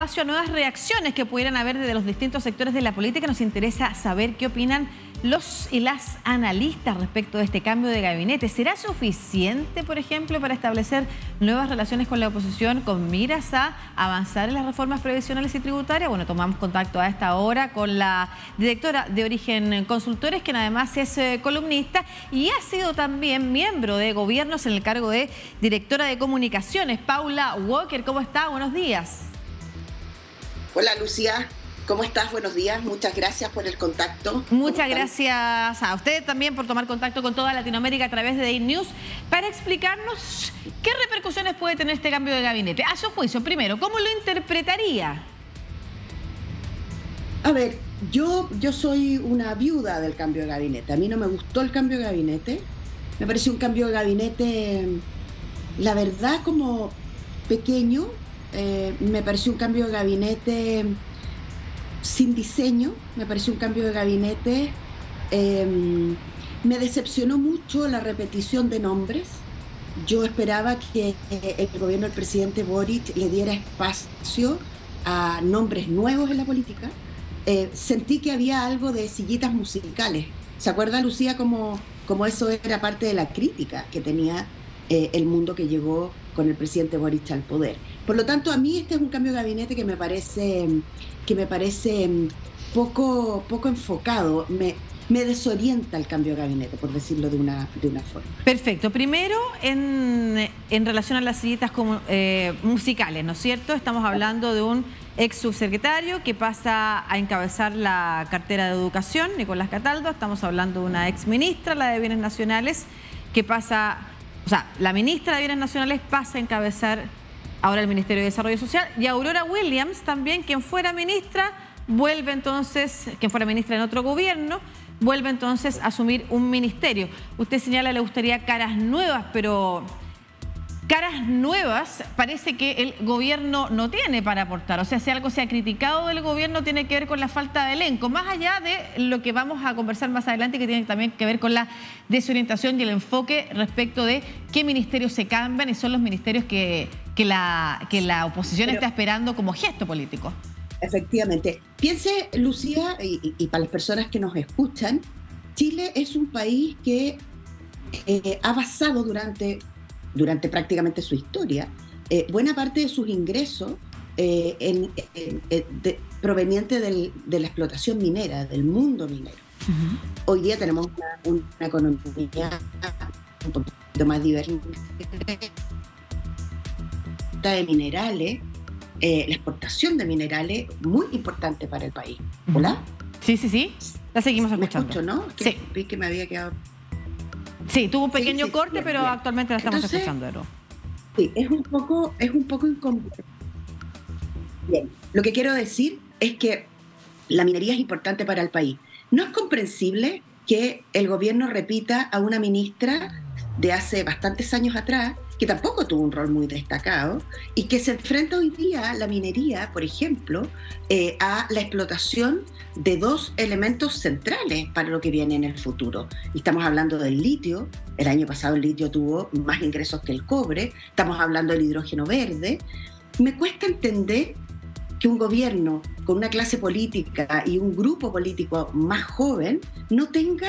espacio a nuevas reacciones que pudieran haber desde los distintos sectores de la política. Nos interesa saber qué opinan los y las analistas respecto de este cambio de gabinete. ¿Será suficiente, por ejemplo, para establecer nuevas relaciones con la oposición con miras a avanzar en las reformas previsionales y tributarias? Bueno, tomamos contacto a esta hora con la directora de Origen Consultores, quien además es columnista y ha sido también miembro de gobiernos en el cargo de directora de comunicaciones. Paula Walker, ¿cómo está? Buenos días. Hola, Lucía. ¿Cómo estás? Buenos días. Muchas gracias por el contacto. Muchas gracias a usted también por tomar contacto con toda Latinoamérica a través de Day News para explicarnos qué repercusiones puede tener este cambio de gabinete. A su juicio, primero, ¿cómo lo interpretaría? A ver, yo soy una viuda del cambio de gabinete. A mí no me gustó el cambio de gabinete. Me pareció un cambio de gabinete, la verdad, como pequeño. Me pareció un cambio de gabinete sin diseño, me pareció un cambio de gabinete. Me decepcionó mucho la repetición de nombres. Yo esperaba que el gobierno del presidente Boric le diera espacio a nombres nuevos en la política. Sentí que había algo de sillitas musicales. ¿Se acuerda, Lucía, como eso era parte de la crítica que tenía el mundo que llegó con el presidente Boric al poder? Por lo tanto, a mí este es un cambio de gabinete que me parece poco enfocado. Me desorienta el cambio de gabinete, por decirlo de una forma. Perfecto. Primero, en relación a las sillitas musicales, ¿no es cierto? Estamos hablando de un ex subsecretario que pasa a encabezar la cartera de Educación, Nicolás Cataldo. Estamos hablando de una ex ministra, la de Bienes Nacionales, que pasa... O sea, la ministra de Bienes Nacionales pasa a encabezar ahora el Ministerio de Desarrollo Social, y Aurora Williams también, quien fuera ministra, vuelve entonces, quien fuera ministra en otro gobierno, vuelve entonces a asumir un ministerio. Usted señala que le gustaría caras nuevas, pero caras nuevas parece que el gobierno no tiene para aportar. O sea, si algo se ha criticado del gobierno tiene que ver con la falta de elenco, más allá de lo que vamos a conversar más adelante, que tiene también que ver con la desorientación y el enfoque respecto de qué ministerios se cambian y son los ministerios que la oposición está esperando como gesto político. Efectivamente. Piense, Lucía, y para las personas que nos escuchan, Chile es un país que ha basado durante prácticamente su historia, buena parte de sus ingresos proveniente de la explotación minera, del mundo minero. Hoy día tenemos una economía un poquito más diversa de minerales, la exportación de minerales muy importante para el país. ¿Hola? Sí. La seguimos escuchando. Me escucho, ¿no? Sí. Vi que me había quedado... Sí, tuvo un pequeño corte, bien, pero bien. actualmente la estamos escuchando de nuevo. Sí, es un poco incongruente. Bien, lo que quiero decir es que la minería es importante para el país. No es comprensible que el gobierno repita a una ministra de hace bastantes años atrás, que tampoco tuvo un rol muy destacado, y que se enfrenta hoy día a la minería, por ejemplo, a la explotación de dos elementos centrales para lo que viene en el futuro. Y estamos hablando del litio. El año pasado el litio tuvo más ingresos que el cobre. Estamos hablando del hidrógeno verde. Me cuesta entender que un gobierno con una clase política y un grupo político más joven no tenga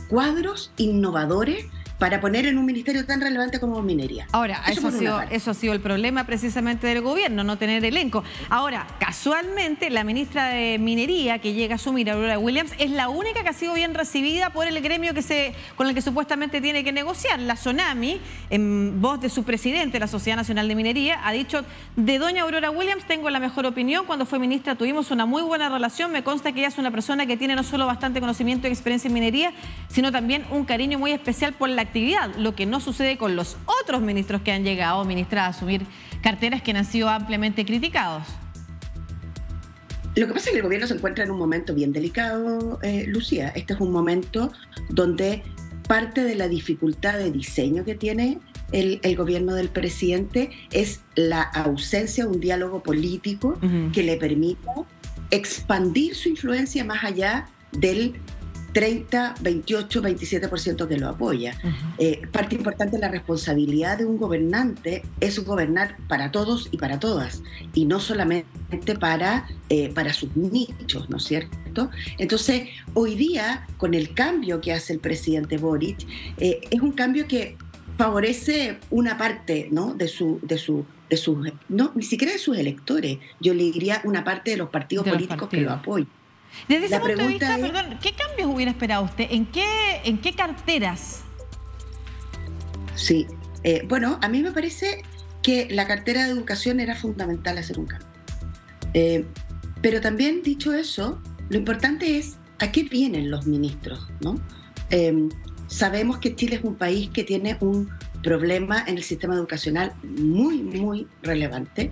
cuadros innovadores para poner en un ministerio tan relevante como minería. Ahora, eso ha sido el problema precisamente del gobierno, no tener elenco. Ahora, casualmente, la ministra de Minería que llega a asumir, Aurora Williams, es la única que ha sido bien recibida por el gremio con el que supuestamente tiene que negociar. La SONAMI, en voz de su presidente, la Sociedad Nacional de Minería, ha dicho: de doña Aurora Williams tengo la mejor opinión. Cuando fue ministra tuvimos una muy buena relación. Me consta que ella es una persona que tiene no solo bastante conocimiento y experiencia en minería, sino también un cariño muy especial por la actividad, lo que no sucede con los otros ministros que han llegado, ministras, a asumir carteras que han sido ampliamente criticados. Lo que pasa es que el gobierno se encuentra en un momento bien delicado, Lucía. Este es un momento donde parte de la dificultad de diseño que tiene el gobierno del presidente es la ausencia de un diálogo político que le permita expandir su influencia más allá del 30, 28, 27% que lo apoya. Parte importante de la responsabilidad de un gobernante es gobernar para todos y para todas, y no solamente para sus nichos, ¿no es cierto? Entonces, hoy día, con el cambio que hace el presidente Boric, es un cambio que favorece una parte, ¿no?, no, ni siquiera de sus electores, yo le diría una parte de los partidos políticos que lo apoyan. Desde ese punto de vista, perdón, ¿qué cambios hubiera esperado usted? ¿En qué carteras? Sí, bueno, a mí me parece que la cartera de educación era fundamental hacer un cambio. Pero también, dicho eso, lo importante es a qué vienen los ministros, ¿no? Sabemos que Chile es un país que tiene un problema en el sistema educacional muy, muy relevante.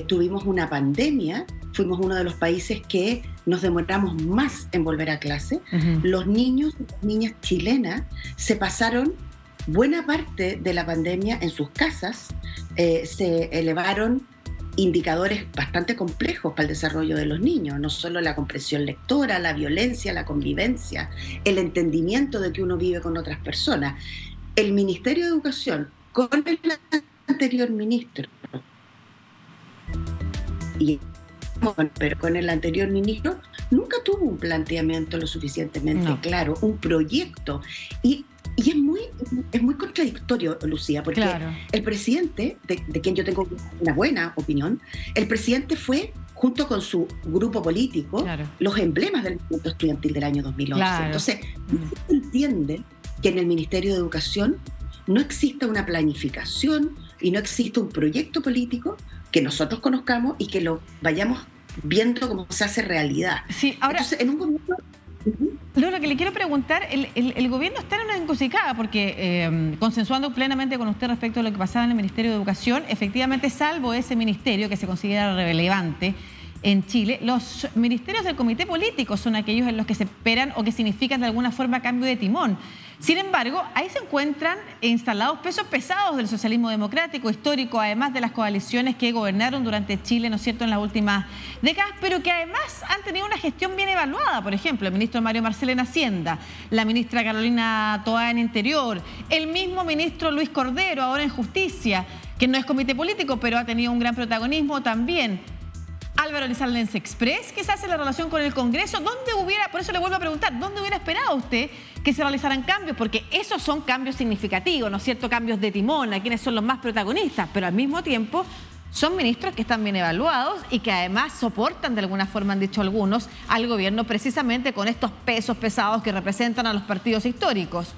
Tuvimos una pandemia, fuimos uno de los países que nos demoramos más en volver a clase. Los niños y las niñas chilenas se pasaron buena parte de la pandemia en sus casas, se elevaron indicadores bastante complejos para el desarrollo de los niños, no solo la comprensión lectora, la violencia, la convivencia, el entendimiento de que uno vive con otras personas. El Ministerio de Educación, con el anterior ministro, pero con el anterior ministro, nunca tuvo un planteamiento lo suficientemente claro, un proyecto. Y es muy contradictorio, Lucía, porque el presidente, de quien yo tengo una buena opinión, el presidente fue, junto con su grupo político, los emblemas del movimiento estudiantil del año 2011. Entonces, se entiende que en el Ministerio de Educación no exista una planificación y no exista un proyecto político que nosotros conozcamos y que lo vayamos viendo cómo se hace realidad. Sí, ahora, entonces, en un gobierno... Lo que le quiero preguntar, el gobierno está en una encrucijada porque, consensuando plenamente con usted respecto a lo que pasaba en el Ministerio de Educación, efectivamente, salvo ese ministerio que se considera relevante en Chile, los ministerios del comité político son aquellos en los que se esperan o que significan de alguna forma cambio de timón. Sin embargo, ahí se encuentran instalados pesos pesados del socialismo democrático histórico, además de las coaliciones que gobernaron durante Chile, ¿no es cierto?, en las últimas décadas, pero que además han tenido una gestión bien evaluada. Por ejemplo, el ministro Mario Marcel en Hacienda, la ministra Carolina Toá en Interior, el mismo ministro Luis Cordero ahora en Justicia, que no es comité político, pero ha tenido un gran protagonismo también. Álvaro Elizalde en Sexpress, quizás en la relación con el Congreso, por eso le vuelvo a preguntar, ¿dónde hubiera esperado usted que se realizaran cambios? Porque esos son cambios significativos, ¿no es cierto? Cambios de timón, a quienes son los más protagonistas, pero al mismo tiempo son ministros que están bien evaluados y que además soportan de alguna forma, han dicho algunos, al gobierno precisamente con estos pesos pesados que representan a los partidos históricos.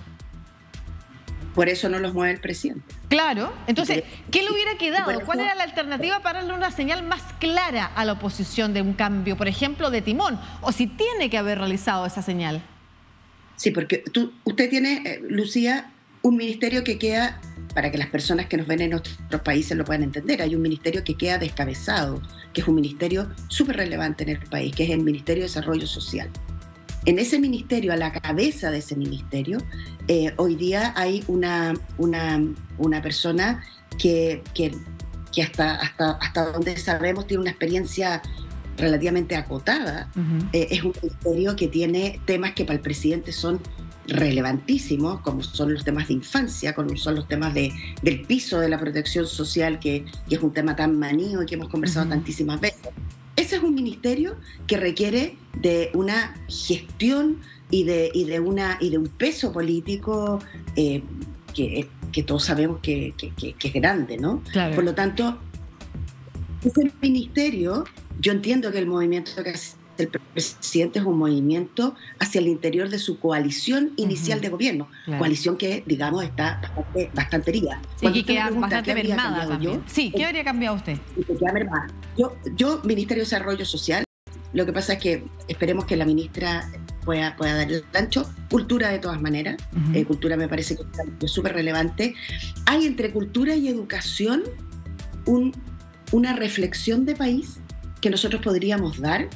Por eso no los mueve el presidente. Claro, entonces, ¿qué le hubiera quedado? ¿Cuál era la alternativa para darle una señal más clara a la oposición de un cambio, por ejemplo, de timón? O si tiene que haber realizado esa señal. Sí, porque usted tiene, Lucía, un ministerio que queda, para que las personas que nos ven en otros países lo puedan entender, hay un ministerio que queda descabezado, que es un ministerio súper relevante en el país, que es el Ministerio de Desarrollo Social. En ese ministerio, a la cabeza de ese ministerio, hoy día hay una persona que hasta donde sabemos tiene una experiencia relativamente acotada. Es un ministerio que tiene temas que para el presidente son relevantísimos, como son los temas de infancia, como son los temas del piso de la protección social, que es un tema tan manío y que hemos conversado tantísimas veces. Ese es un ministerio que requiere de una gestión y de un peso político que todos sabemos que es grande, ¿no? Claro. Por lo tanto, ese ministerio, yo entiendo que el movimiento que hace el presidente es un movimiento hacia el interior de su coalición inicial de gobierno, coalición que, digamos, está bastante herida. Y que queda bastante mermada también. Sí, ¿qué habría cambiado usted? Yo, Ministerio de Desarrollo Social, lo que pasa es que esperemos que la ministra pueda dar el ancho. Cultura, de todas maneras, cultura me parece que es súper relevante. Hay entre cultura y educación una reflexión de país que nosotros podríamos dar,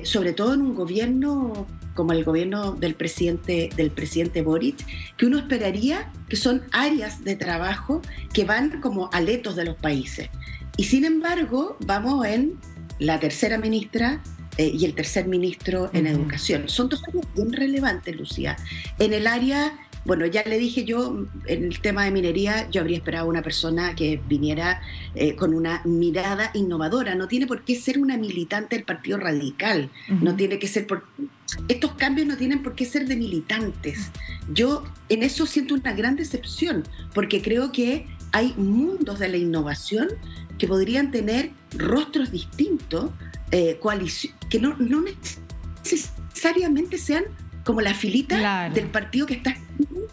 sobre todo en un gobierno como el gobierno del presidente Boric, que uno esperaría que son áreas de trabajo que van como aletos de los países. Y sin embargo, vamos en la tercera ministra y el tercer ministro en educación. Son dos áreas bien relevantes, Lucía. En el área, bueno, ya le dije yo, en el tema de minería, yo habría esperado una persona que viniera con una mirada innovadora. No tiene por qué ser una militante del Partido Radical, no tiene que ser estos cambios no tienen por qué ser de militantes. Yo en eso siento una gran decepción, porque creo que hay mundos de la innovación que podrían tener rostros distintos, que no necesariamente sean como la filita del partido que está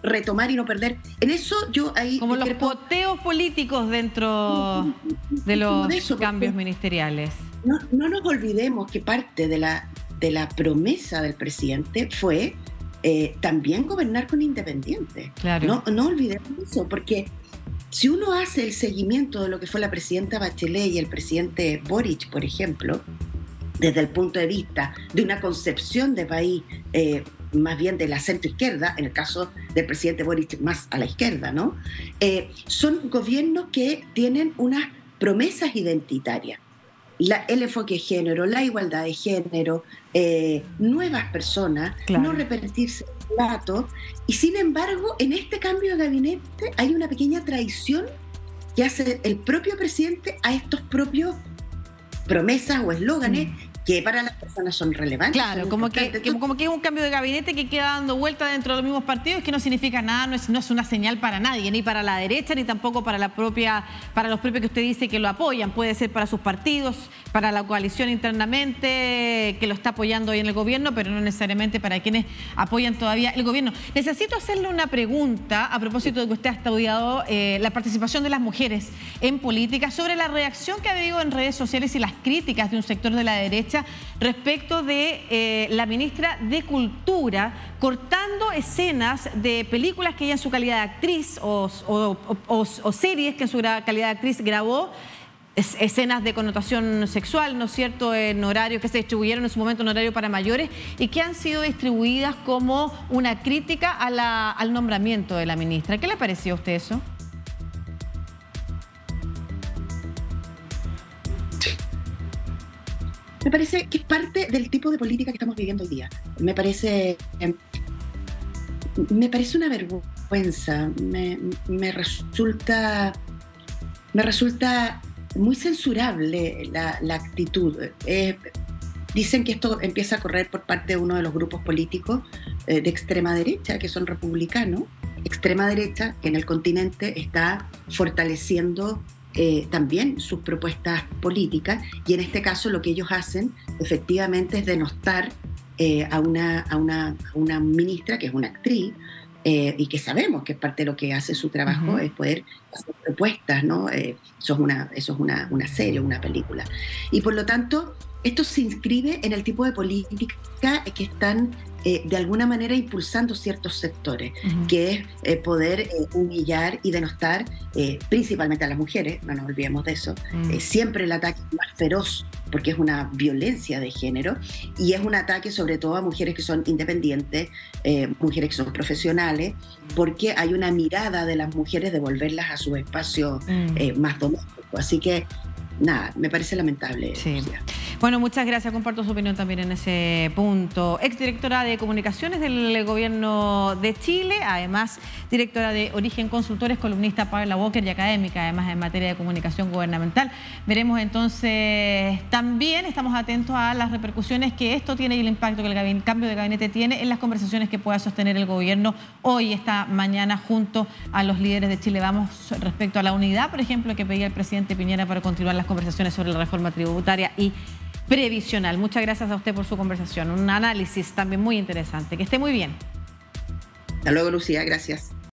retomar y no perder. En eso yo ahí... Como los poteos políticos dentro de los cambios ministeriales. No nos olvidemos que parte de la promesa del presidente fue también gobernar con independientes. Claro. No olvidemos eso, porque si uno hace el seguimiento de lo que fue la presidenta Bachelet y el presidente Boric, por ejemplo, desde el punto de vista de una concepción de país más bien de la centroizquierda, en el caso del presidente Boric más a la izquierda, ¿no? Son gobiernos que tienen unas promesas identitarias. El enfoque de género, la igualdad de género, nuevas personas, no repetirse el plato. Y sin embargo, en este cambio de gabinete hay una pequeña traición que hace el propio presidente a estos propios promesas o eslóganes que para las personas son relevantes. Claro, como que es un cambio de gabinete que queda dando vuelta dentro de los mismos partidos, que no significa nada, no es una señal para nadie, ni para la derecha, ni tampoco para los propios que usted dice que lo apoyan. Puede ser para sus partidos, para la coalición internamente, que lo está apoyando hoy en el gobierno, pero no necesariamente para quienes apoyan todavía el gobierno. Necesito hacerle una pregunta a propósito de que usted ha estudiado la participación de las mujeres en política, sobre la reacción que ha habido en redes sociales y las críticas de un sector de la derecha respecto de la ministra de Cultura cortando escenas de películas que ella en su calidad de actriz o series que en su calidad de actriz grabó, escenas de connotación sexual, ¿no es cierto?, en horarios que se distribuyeron en su momento en horario para mayores y que han sido distribuidas como una crítica al nombramiento de la ministra. ¿Qué le pareció a usted eso? Me parece que es parte del tipo de política que estamos viviendo hoy día. Me parece una vergüenza. Me resulta muy censurable la actitud. Dicen que esto empieza a correr por parte de uno de los grupos políticos de extrema derecha, que son republicanos. Extrema derecha, que en el continente está fortaleciendo también sus propuestas políticas, y en este caso lo que ellos hacen efectivamente es denostar a una ministra que es una actriz y que sabemos que es parte de lo que hace su trabajo, es poder hacer propuestas, ¿no? Eso es una serie, una película. Y por lo tanto, esto se inscribe en el tipo de política que están de alguna manera impulsando ciertos sectores, que es poder humillar y denostar principalmente a las mujeres, no nos olvidemos de eso. Siempre el ataque es más feroz porque es una violencia de género y es un ataque sobre todo a mujeres que son independientes, mujeres que son profesionales, porque hay una mirada de las mujeres de volverlas a su espacio más doméstico. Así que nada, me parece lamentable. Sí. Bueno, muchas gracias. Comparto su opinión también en ese punto. Exdirectora de Comunicaciones del Gobierno de Chile, además directora de Origen Consultores, columnista Paula Walker y académica, además en materia de comunicación gubernamental. Veremos entonces también, estamos atentos a las repercusiones que esto tiene y el impacto que el cambio de gabinete tiene en las conversaciones que pueda sostener el gobierno hoy, esta mañana, junto a los líderes de Chile Vamos respecto a la unidad, por ejemplo, que pedía el presidente Piñera para continuar las conversaciones sobre la reforma tributaria y previsional. Muchas gracias a usted por su conversación. Un análisis también muy interesante. Que esté muy bien. Hasta luego, Lucía. Gracias.